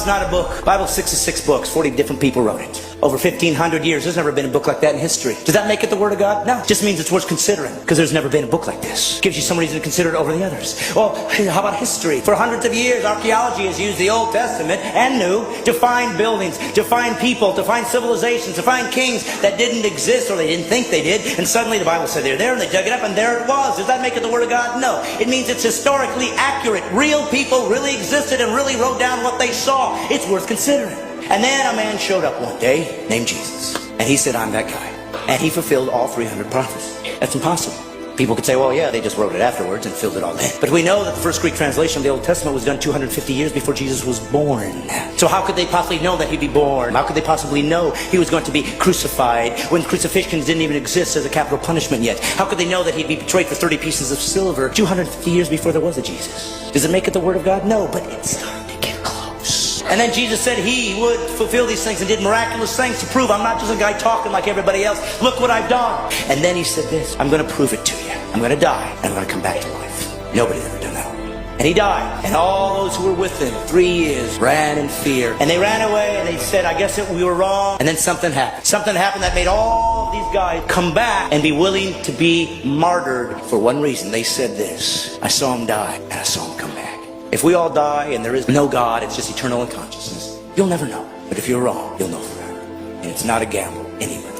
God's not a book. Bible's 66 books. 40 different people wrote it. Over 1,500 years. There's never been a book like that in history. Does that make it the Word of God? No. It just means it's worth considering, because there's never been a book like this. Gives you some reason to consider it over the others. Well, how about history? For hundreds of years, archaeology has used the Old Testament and New to find buildings, to find people, to find civilizations, to find kings that didn't exist, or they didn't think they did. And suddenly the Bible said they're there, and they dug it up, and there it was. Does that make it the Word of God? No. It means it's historically accurate. Real people really existed and really wrote down what they saw. It's worth considering. And then a man showed up one day named Jesus. And he said, I'm that guy. And he fulfilled all 300 prophecies. That's impossible. People could say, well, yeah, they just wrote it afterwards and filled it all in. But we know that the first Greek translation of the Old Testament was done 250 years before Jesus was born. So how could they possibly know that he'd be born? How could they possibly know he was going to be crucified when crucifixions didn't even exist as a capital punishment yet? How could they know that he'd be betrayed for 30 pieces of silver 250 years before there was a Jesus? Does it make it the Word of God? No, but it's starting to get close. And then Jesus said he would fulfill these things and did miraculous things to prove I'm not just a guy talking like everybody else. Look what I've done. And then he said this, I'm going to prove it to you. I'm going to die, and I'm going to come back to life. Nobody's ever done that. And he died, and all those who were with him 3 years ran in fear. And they ran away, and they said, I guess we were wrong. And then something happened. Something happened that made all of these guys come back and be willing to be martyred for one reason. They said this, I saw him die, and I saw him come back. If we all die and there is no God, it's just eternal unconsciousness, you'll never know. But if you're wrong, you'll know forever. And it's not a gamble anymore.